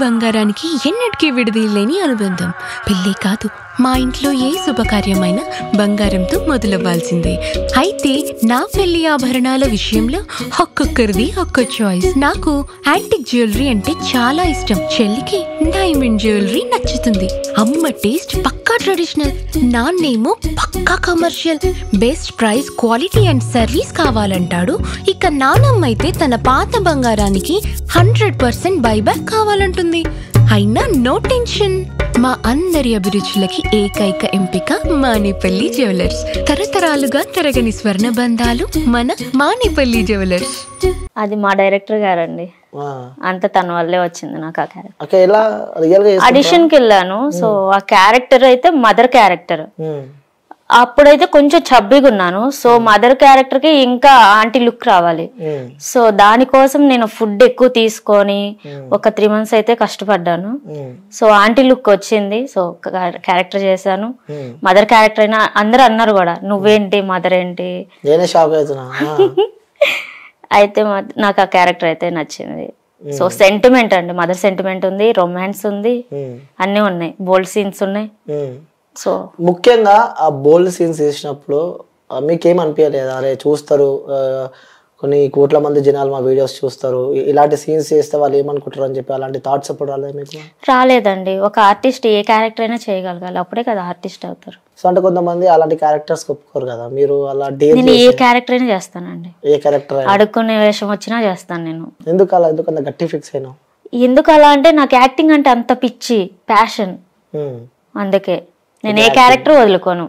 బంగారానికి ఎన్నటికీ విడదీయలేని అనుబంధం. పెళ్ళే కాదు, మా ఇంట్లో ఏ శుభకార్యమైనా బంగారంతో మొదలవ్వాల్సిందే. అయితే నా పెళ్లి ఆభరణాల విషయంలో ఒక్కొక్కరిది ఒక్కో చాయిస్. నాకు యాంటిక్ జ్యువెలరీ అంటే చాలా ఇష్టం. చెల్లికి డైమండ్ జ్యువెలరీ నచ్చుతుంది. అమ్మ టేస్ట్ పక్కా ట్రెడిషనల్, నాన్నేమో పక్కా commercial. Best price, quality and service కావాలంటాడు. ఇక నానమ్మ అయితే తన పాత బంగారానికి 100% బైబ్యాక్ కావాలంటుంది. అయినా నో టెన్షన్, మా అందరి అభిరుచులకి ఏకైక ఎంపిక మానేపల్లి జ్యువెలర్స్. తరతరాలుగా తరగని స్వర్ణ బంధాలు మన మానేపల్లి జ్యువెలర్స్. అది మా డైరెక్టర్ గారండి, అంత తన వల్లే వచ్చింది నాకు ఆ క్యారెక్టర్. ఆడిషన్ కి వెళ్ళాను. సో ఆ క్యారెక్టర్ అయితే మదర్ క్యారెక్టర్. అప్పుడైతే కొంచెం చబ్బిగా ఉన్నాను. సో మదర్ క్యారెక్టర్ కి ఇంకా ఆంటీ లుక్ రావాలి. సో దానికోసం నేను ఫుడ్ ఎక్కువ తీసుకొని ఒక 3 months అయితే కష్టపడ్డాను. సో ఆంటీ లుక్ వచ్చింది. సో క్యారెక్టర్ చేశాను. మదర్ క్యారెక్టర్ అయినా అందరు అన్నారు కూడా, నువ్వేంటి మదర్ ఏంటి. అయితే నాకు ఆ క్యారెక్టర్ అయితే నచ్చింది. సో సెంటిమెంట్ అండి, మదర్ సెంటిమెంట్ ఉంది, రొమాన్స్ ఉంది, అన్ని ఉన్నాయి, బోల్డ్ సీన్స్ ఉన్నాయి. సో ముఖ్యంగా ఆ బోల్డ్ సీన్స్ చేసినప్పుడు మీకేం అనిపించలేదు? అరే చూస్తారు, కొన్ని కోట్ల మంది జనాలు మా వీడియోస్ చూస్తారు, ఇలాంటి సీన్స్ చేస్తే వాళ్ళు ఏమనుకుంటారు అని చెప్పి అలాంటి థాట్స్ ఎప్పుడు రాలేదు మీకు? రాలేదండి. ఒక ఆర్టిస్ట్ ఏ క్యారెక్టర్ అయినా చేయగలగాలి, అప్పుడే కదా ఆర్టిస్ట్ అవుతారు. సో అంటే కొంతమంది అలాంటి క్యారెక్టర్స్ ఒప్పుకోరు కదా, మీరు అలా నేను ఏ క్యారెక్టర్ అయినా చేస్తానండి. ఏ క్యారెక్టర్? అడుక్కునే వేషం వచ్చినా చేస్తాను నేను. ఎందుకంత గట్టి ఫిక్స్ అయినా? ఎందుకు అలా అంటే నాకు యాక్టింగ్ అంటే అంత పిచ్చి, ప్యాషన్. అందుకే నేను ఏ క్యారెక్టర్ వదులుకోను.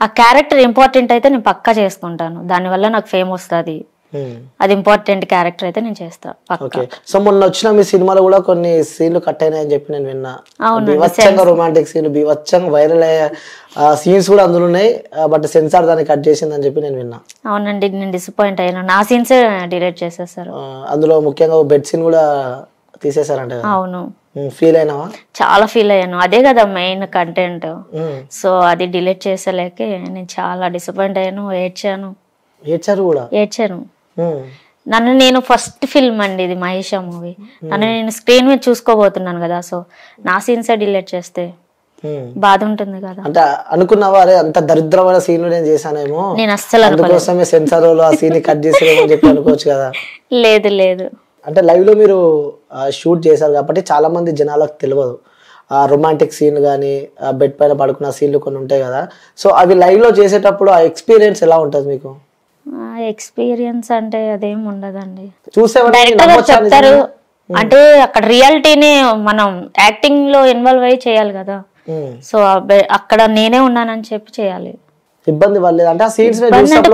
ఆ క్యారెక్టర్ ఇంపార్టెంట్ అయితే నేను పక్కా చేసుకుంటాను, దానివల్ల నాకు ఫేమ్ వస్తుంది. అది ఇంపార్టెంట్ క్యారెక్టర్ అయితే నేను చేస్తా పక్కా. సో మొన్న వచ్చిన మీ సినిమాలో కూడా కొన్ని సీన్లు కట్ అయినాయని చెప్పి నేను విన్నా. బీభత్సంగా రొమాంటిక్ సీన్లు, బీభత్సంగా వైరల్ అయ్యే సీన్స్ కూడా అందులో ఉన్నాయి, బట్ సెన్సార్ దాన్ని కట్ చేసిందని చెప్పి నేను విన్నా. అవునండి, నేను డిసప్పాయింట్ అయ్యాను. నా సీన్స్ డిలీట్ చేసేసారు. అందులో ముఖ్యంగా బెడ్ సీన్ కూడా తీసేసారంట. అవును. ఫీల్ అయినావా? చాలా ఫీల్ అయ్యాను, అదే కదా మెయిన్ కంటెంట్. సో అది డిలీట్ చేసేలేక నేను చాలా డిసప్పాయింట్ అయ్యాను, ఏడ్చాను. ఏడ్చాను. నన్ను నేను ఫస్ట్ ఫిల్మ్ అండి ఇది, మహేష మూవీ. నన్ను నేను స్క్రీన్ మీద చూసుకోబోతున్నాను కదా, సో నా సీన్స్ డిలీట్ చేస్తే బాధ ఉంటుంది కదా. అంటే అనుకున్నావా అరే అంత దరిద్రమైన సీన్లు నేను చేశానేమో, నేను అస్సలు అనుకోవడమే సెన్సార్ లో ఆ సీన్ కట్ చేసేమని చెప్పి అనుకోవచ్చు కదా? లేదు లేదు, అంటే లైవ్ లో మీరు షూట్ చేశారు కాబట్టి చాలా మంది జనాలకు తెలియదు ఆ రొమాంటిక్ సీన్ కానీ బెడ్ పైన పడుకున్న సీన్లు కొన్ని ఉంటాయి కదా. సో అవి లైవ్ లో చేసేటప్పుడు ఆ ఎక్స్పీరియన్స్ ఎలా ఉంటుంది మీకు? ఎక్స్పీరియన్స్ అంటే అదేం ఉండదండి, డైరెక్టర్ చెప్తారు. అంటే అక్కడ రియాలిటీని మనం యాక్టింగ్ లో ఇన్వాల్వ్ అయ్యి చేయాలి కదా. సో అక్కడ నేనే ఉన్నానని చెప్పి చేయాలి. ఇబ్బంది పడలేదు అంటే?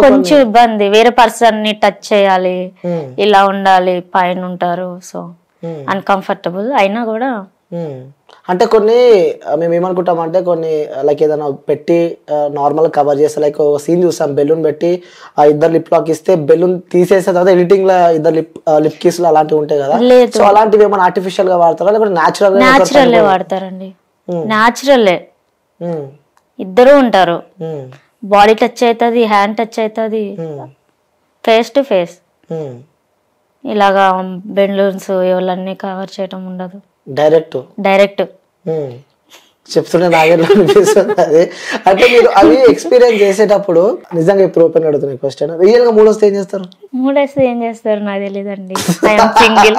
కొంచెం ఇబ్బంది, వేరే పర్సన్ ని టచ్ చేయాలి, ఇలా ఉండాలి, పైన ఉంటారు, సో అన్కంఫర్టబుల్ అయినా కూడా. అంటే కొన్ని మేము ఏమనుకుంటామంటే కొన్ని లైక్ ఏదైనా పెట్టి నార్మల్ కవర్ చేస్తే, లైక్ సీన్ చూస్తాం బెలూన్ పెట్టి ఆ ఇద్దరు లిప్ లాక్ ఇస్తే బెలూన్ తీసేసే తర్వాత ఎడిటింగ్ లో ఇద్దరు లిప్ కిస్ అలాంటివి ఉంటాయి కదా. సో అలాంటివి ఏమైనా ఆర్టిఫిషియల్ గా వాడతారా లేకపోతే న్యాచురల్ వాడతారండి? న్యాచురల్, ఇద్దరు ఉంటారు. బాడీ టచ్ అవుతుంది, హ్యాండ్ టచ్ అవుతుంది, ఫేస్ టు ఫేస్. ఇలాగా బెలూన్స్ ఇవన్నీ కవర్ చేయడం ఉండదు, డైరెక్ట్ చెప్తుంటే నాగేలా అనిపిస్తుంది అది. అంటే మీరు అవి ఎక్స్పీరియన్స్ చేసేటప్పుడు నిజంగా ఇప్పుడు ఓపెన్ అడుగుతున్న క్వశ్చన్, రియల్ గా మూడొస్తే ఏం చేస్తారు? మూడొస్తే ఏం చేస్తారు నాకు తెలియదండి, సింగిల్.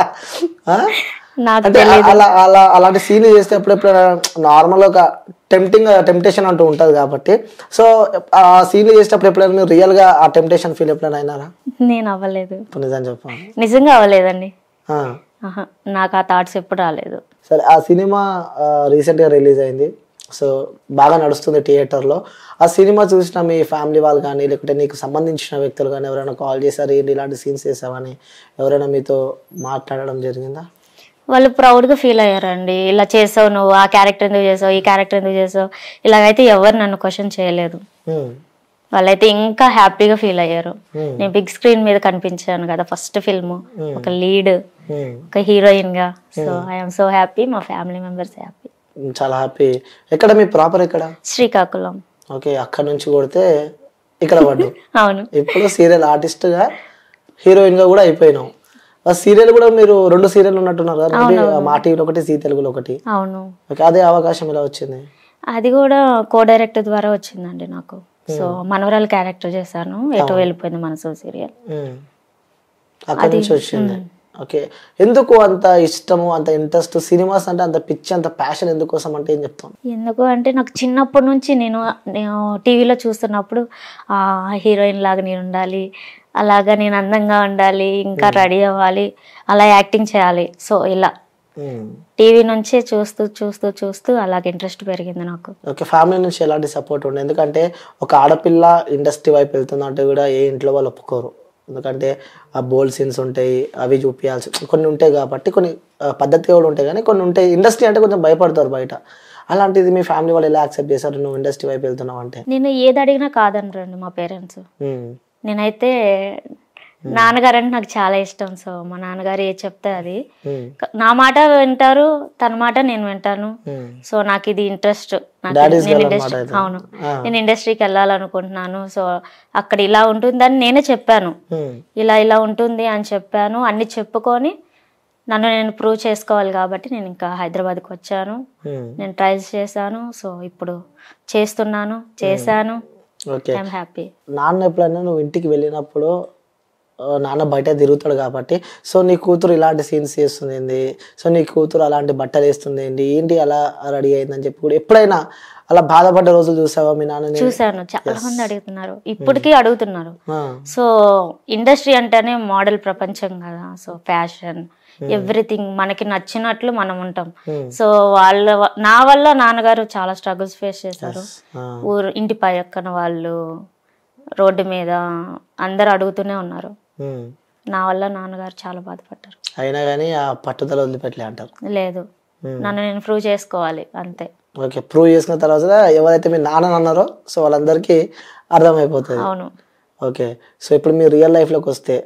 అలాంటి సీన్ చేస్తే ఎప్పుడెప్పుడు నార్మల్ ఒక టెంప్టేషన్ అంటూ ఉంటది కాబట్టి, సో ఆ సీన్ చేసేటప్పుడు ఎప్పుడైనా మీరు రియల్ గా ఆ టెంప్టేషన్ ఫీల్ ఎప్పుడైనా అయినారా? నేను అవ్వలేదు, నిజం చెప్పండి. నిజంగా అవ్వలేదండి, నాకు ఆ థాట్స్ ఎప్పుడు రాలేదు. సరే, ఆ సినిమా రీసెంట్ గా రిలీజ్ అయింది, సో బాగా నడుస్తుంది థియేటర్లో. ఆ సినిమా చూసిన మీ ఫ్యామిలీ వాళ్ళు కానీ లేకుంటే నీకు సంబంధించిన వ్యక్తులు కానీ ఎవరైనా కాల్ చేశారు ఏంటి ఇలాంటి సీన్స్ చేసావని, ఎవరైనా మీతో మాట్లాడడం జరిగిందా? వాళ్ళు ప్రౌడ్గా ఫీల్ అయ్యారండి. ఇలా చేసావు నువ్వు, ఆ క్యారెక్టర్ ఎందుకు చేసావు, ఈ క్యారెక్టర్ ఎందుకు చేసావు, ఇలాగైతే ఎవరు నన్ను క్వశ్చన్ చేయలేదు. వాళ్ళైతే ఇంకా హ్యాపీగా ఫీల్ అయ్యారు. నేను బిగ్ స్క్రీన్ మీద కనిపించాను కదా ఫస్ట్ ఫిల్మ్, ఒక లీడ్, ఒక హీరోయిన్ గా. సో ఐఎమ్ సో హ్యాపీ, మా ఫ్యామిలీ మెంబర్స్ హ్యాపీ, చాలా హ్యాపీ. ఎక్కడ మీ ప్రాపర్ ఎక్కడ? శ్రీకాకుళం. ఓకే, అక్కడ నుంచి కొడితే ఇక్కడ పడ్డు. అవును. ఇప్పుడు సీరియల్ ఆర్టిస్ట్ గా హీరోయిన్ గా కూడా అయిపోయినావు. సీరియల్ కూడా మీరు 2 సీరియల్ ఉన్నట్టున్నారు కదా, మా టీవీలో ఒకటి, జీ తెలుగులో ఒకటి. అవును. అదే అవకాశం ఎలా వచ్చింది? అది కూడా కో డైరెక్టర్ ద్వారా వచ్చిందండి నాకు. సో మనవరాలు క్యారెక్టర్ చేశాను, ఎటో వెళ్ళిపోయింది మనసు సీరియల్. అక్కడి నుంచి వచ్చింది. ఓకే, ఎందుకు అంత ఇష్టము, అంత ఇంట్రెస్ట్ సినిమాస్ అంటే, అంత పిచ్చి, అంత ప్యాషన్ ఎందుకోసం అంటే ఏం చెప్తాను? ఎందుకు అంటే నాకు చిన్నప్పటి నుంచి నేను టీవీలో చూస్తున్నప్పుడు హీరోయిన్ లాగా నేను ఉండాలి, అలాగా నేను అందంగా ఉండాలి, ఇంకా రెడీ అవ్వాలి, అలా యాక్టింగ్ చేయాలి. సో ఇలా టీవీ నుంచే చూస్తూ చూస్తూ చూస్తూ అలాగే ఇంట్రెస్ట్ పెరిగింది నాకు. ఓకే, ఫ్యామిలీ నుంచి ఎలాంటి సపోర్ట్ ఉండే? ఎందుకంటే ఒక ఆడపిల్ల ఇండస్ట్రీ వైపు వెళ్తుందంటే కూడా ఏ ఇంట్లో వాళ్ళు ఒప్పుకోరు. ఎందుకంటే ఆ బోల్డ్ సీన్స్ ఉంటాయి, అవి చూపించాల్సి కొన్ని ఉంటాయి కాబట్టి, కొన్ని పద్ధతిగా కూడా ఉంటాయి, కానీ కొన్ని ఉంటాయి. ఇండస్ట్రీ అంటే కొంచెం భయపడతారు బయట. అలాంటిది మీ ఫ్యామిలీ వాళ్ళు ఎలా యాక్సెప్ట్ చేశారు నువ్వు ఇండస్ట్రీ వైపు వెళ్తున్నావు అంటే? నేను ఏది అడిగినా కాదనరండి మా పేరెంట్స్. నేనైతే నాన్నగారు అంటే నాకు చాలా ఇష్టం. సో మా నాన్నగారు ఏది చెప్తే అది, నా మాట వింటారు, తన మాట నేను వింటాను. సో నాకు ఇది ఇంట్రెస్ట్. అవును, నేను ఇండస్ట్రీకి వెళ్ళాలనుకుంటున్నాను. సో అక్కడ ఇలా ఉంటుందని నేనే చెప్పాను, ఇలా ఇలా ఉంటుంది అని చెప్పాను. అన్ని చెప్పుకొని నన్ను నేను ప్రూవ్ చేసుకోవాలి కాబట్టి నేను ఇంకా హైదరాబాద్కి వచ్చాను. నేను ట్రైల్స్ చేశాను. సో ఇప్పుడు చేశాను. I'm happy. నాన్న ఎప్పుడైనా నువ్వు ఇంటికి వెళ్ళినప్పుడు, నాన్న బయట తిరుగుతాడు కాబట్టి, సో నీ కూతురు ఇలాంటి సీన్స్ చేస్తుంది ఏంది, సో నీ కూతురు అలాంటి బట్టలు వేస్తుంది ఏంటి అలా రెడీ అయిందని చెప్పి కూడా ఎప్పుడైనా అలా బాధపడ్డ రోజులు చూసావా మీ నాన్న? చూసాను, చాలా మంది అడుగుతున్నారు, ఇప్పటికీ అడుగుతున్నారు. సో ఇండస్ట్రీ అంటేనే మోడల్ ప్రపంచం కదా. సో ఫ్యాషన్, ఎవ్రీథింగ్ మనకి నచ్చినట్లు మనం ఉంటాం. సో నా వల్ల నాన్నగారు చాలా స్ట్రగుల్స్ ఫేస్ చేశారు. ఇంటి పక్కన వాళ్ళు, రోడ్డు మీద అందరు అడుగుతూనే ఉన్నారు. నా వల్ల నాన్నగారు చాలా బాధపడ్డారు. అయినా కానీ ఆ పట్టుదల వదిలిపెట్టలే అంటారు? లేదు, నన్ను నేను ప్రూవ్ చేసుకోవాలి అంతే. ఓకే, ప్రూవ్ చేసుకున్న తర్వాత ఎవరైతే మీ నాన్న అన్నారో సో వాళ్ళందరికీ అర్థమైపోతుంది. అవును. ఓకే, సో ఇప్పుడు మీరు రియల్ లైఫ్లోకి వస్తే,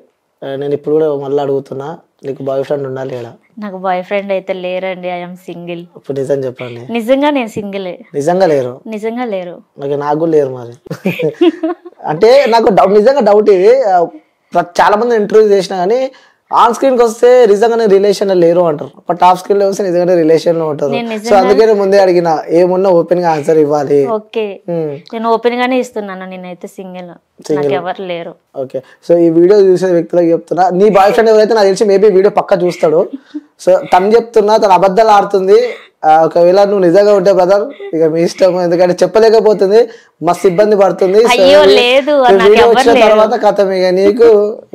నేను ఇప్పుడు కూడా మళ్ళీ అడుగుతున్నా, నీకు బాయ్ ఫ్రెండ్ ఉండాలి లేదా? నాకు బాయ్ ఫ్రెండ్ అయితే లేరండి, ఐఎమ్ సింగిల్. ఇప్పుడు నిజం చెప్పండి. నిజంగా నేను సింగిల్. నిజంగా లేరు? నిజంగా లేరు. ఓకే, నాకు కూడా లేరు మరి. అంటే నాకు నిజంగా డౌట్ ఇది. చాలా మంది ఇంటర్వ్యూ చేసినా కానీ ఆన్ స్క్రీన్ కి వస్తే నిజంగానే రిలేషన్ లేరు అంటారు, బట్ ఆఫ్ స్క్రీన్ లో వస్తే నిజంగానే రిలేషన్ లో ఉంటారు. సో అందుకే ముందే అడిగిన, ఏమున్నా ఓపెన్ గా ఆన్సర్ ఇవ్వాలి. ఓకే, నేను ఓపెన్ గానే ఇస్తున్నాను, నేనైతే సింగిల్, నాకు ఎవరు లేరు. ఓకే, సో ఈ వీడియో చూసే వ్యక్తులకు చెప్తున్నా, నీ బాయ్ ఫ్రెండ్ ఎవరైతే నాకు తెలిసి మేబీ వీడియో పక్కా చూస్తాడు. సో తను చెప్తున్నా, తను అబద్ధాలు ఆడుతుంది. ఒకవేళ నువ్వు నిజంగా ఉంటే బ్రదర్ ఇక మీ ఇష్టం, ఎందుకంటే చెప్పలేకపోతుంది, మస్తు ఇబ్బంది పడుతుంది. వీడియో వచ్చిన తర్వాత కథ ఇక నీకు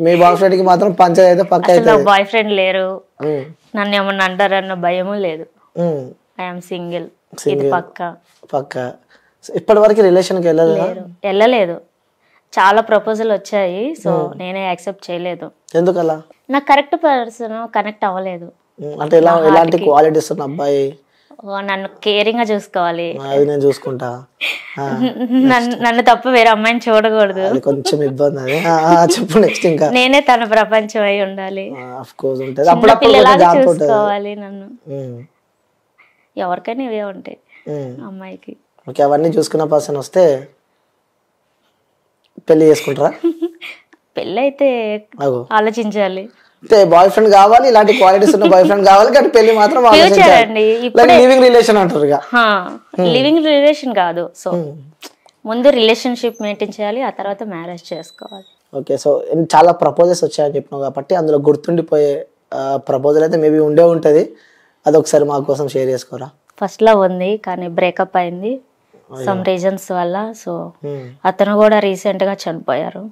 మీ బాయ్ ఫ్రెండ్ కి మాత్రం పంచాయతీ అయితే పక్క అయితే. బాయ్ ఫ్రెండ్ లేరు, నన్ను ఏమన్నా అంటారన్న భయము లేదు. ఐఎమ్ సింగిల్, ఇది పక్క. ఇప్పటి వరకు రిలేషన్ కి వెళ్ళలేదు. చాలా ప్రపోజల్ వచ్చాయి, సో నేనే యాక్సెప్ట్ చేయలేదు. ఎందుకలా? నాకు కరెక్ట్ పర్సన్ కనెక్ట్ అవ్వలేదు. అంటే ఎలాంటి క్వాలిటీస్ ఉన్న అబ్బాయి? నన్ను కేరింగ్ గా చూసుకోవాలి, అది నేను చూసుకుంటా. నన్ను తప్ప వేరే అమ్మాయిని చూడకూడదు, కొంచెం ఇబ్బంది. చెప్పు నెక్స్ట్. ఇంకా నేనే తన ప్రపంచం అయి ఉండాలి, పిల్లలాగా చూసుకోవాలి నన్ను. ఎవరికైనా ఇవే ఉంటాయి అమ్మాయికి. ఓకే, అవన్నీ చూసుకున్న పర్సన్ వస్తే పెళ్లి చేసుకుంటారా? పెళ్ళి అయితే ఆలోచించాలి. బాయ్ ఫ్రెండ్ కావాలి, ఇలాంటి క్వాలిటీస్ ఉన్న బాయ్ ఫ్రెండ్ కావాలి, కానీ పెళ్లి మాత్రం లివింగ్ రిలేషన్ అంటారు. లివింగ్ రిలేషన్ కాదు, సో ముందు రిలేషన్షిప్ మెయింటైన్ చేయాలి, ఆ తర్వాత మ్యారేజ్ చేసుకోవాలి. ఓకే, సో చాలా ప్రపోజల్స్ వచ్చాయని చెప్పినావు కాబట్టి అందులో గుర్తుండిపోయే ప్రపోజల్ అయితే మేబీ ఉంటది, అది ఒకసారి మా కోసం షేర్ చేసుకోరా? ఫస్ట్ లో ఉంది, కానీ బ్రేకప్ అయింది సమ్ రీజన్స్ వల్ల. సో అతను కూడా రీసెంట్ గా చనిపోయారు.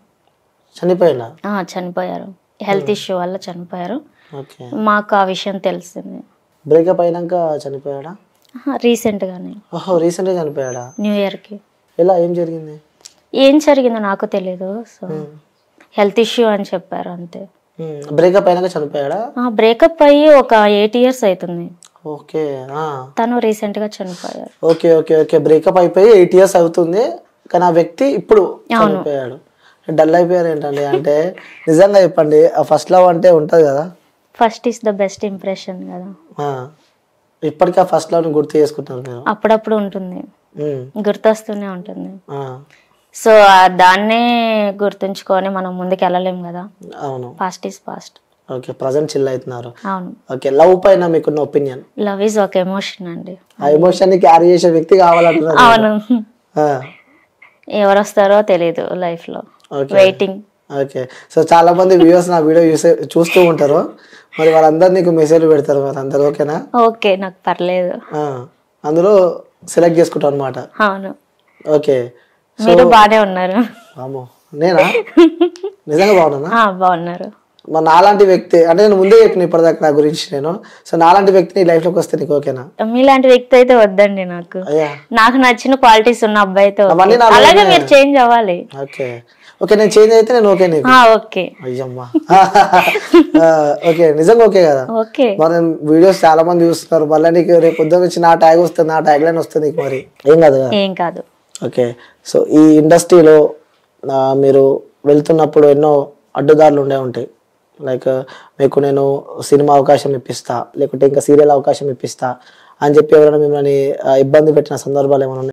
హెల్త్ ఇష్యూ వల్ల చనిపోయారు. మాకు ఆ విషయం తెలిసింది. బ్రేకప్ అయినాక చనిపోయాడా? రీసెంట్ గానే. రీసెంట్ గా చనిపోయాడా? న్యూ ఇయర్ కి. ఎలా, ఏం జరిగింది? ఏం జరిగిందో నాకు తెలియదు. సో హెల్త్ ఇష్యూ అని చెప్పారు అంతే. బ్రేకప్ అయినాక చనిపోయాడా? బ్రేకప్ అయ్యి ఒక 8 years అవుతుంది. ఓకే, తను రీసెంట్ గా చనిపోయారు. ఓకే ఓకే ఓకే, బ్రేకప్ అయిపోయి 8 years అవుతుంది, కానీ ఆ వ్యక్తి ఇప్పుడు చనిపోయాడు. డల్ అయిపోయారు ఏంటండి? అంటే నిజంగా చెప్పండి, ఆ ఫస్ట్ లవ్ అంటే ఉంటది కదా, first is the best impression కదా. ఇప్పటికీ ఆ ఫస్ట్ లవ్ ని గుర్తు చేసుకుంటారు మీరు? అప్పుడప్పుడు ఉంటుంది, గుర్తొస్తూనే ఉంటుంది. సో దాన్నే గుర్తుంచుకొని మనం ముందుకు వెళ్ళలేం కదా. అవును, past is past. Okay, present chill అవుతున్నారు. అవును. ఓకే, లవ్ పైన మీకున్న ఒపీనియన్? లవ్ ఈజ్ ఒక ఎమోషన్ అండి. ఆ ఎమోషన్ ని క్యారీ చేసే వ్యక్తి కావాలంటున్నారు. అవును. ఎవరు వస్తారో తెలియదు లైఫ్ లో, వెయిటింగ్. ఓకే, సో చాలా మంది వ్యూవర్స్ నా వీడియో చూస్తూ ఉంటారు, మరి వాళ్ళందరూ నీకు మెసేజ్ పెడతారు, మరి అందరు ఓకేనా? ఓకే, నాకు పర్లేదు. అందులో సెలెక్ట్ చేసుకుంటాం అనమాట. అవును. ఓకే, మీరు బానే ఉన్నారు. నేనా నిజంగా బాగున్నా? బాగున్నారు. మరి నాలాంటి వ్యక్తి అంటే నేను ముందే చెప్పిన ఇప్పటిదాకా నా గురించి నేను, సో నాలాంటి వ్యక్తి నీ లైఫ్ లోకి వస్తే నీకు ఓకేనా? మీలాంటి వ్యక్తి అయితే వద్దండి నాకు. నాకు నచ్చిన క్వాలిటీస్ ఉన్న అబ్బాయి అయితే అలాగే మీరు చేంజ్ అవ్వాలి. ఓకే ఓకే, నేను చేంజ్ అయితే నేను ఓకే నీకు? ఓకే. అయ్యమ్మా ఓకే, నిజంగా ఓకే కదా? ఓకే. మరి వీడియోస్ చాలా మంది చూస్తున్నారు, మళ్ళీ నీకు రేపు పొద్దున్న వచ్చి నా ట్యాగ్ వస్తుంది, నా ట్యాగ్ లైన్ వస్తుంది నీకు, మరి ఏం కాదు? ఏం కాదు. ఓకే, సో ఈ ఇండస్ట్రీలో మీరు వెళ్తున్నప్పుడు ఎన్నో అడ్డుదారులు ఉండే ఉంటాయి. లైక్ మీకు నేను సినిమా అవకాశం ఇప్పిస్తా, లేకుంటే ఇంకా సీరియల్ అవకాశం ఇప్పిస్తా అని చెప్పి ఎవరైనా మిమ్మల్ని ఇబ్బంది పెట్టిన సందర్భాలు ఏమైనా ఉన్నాయి?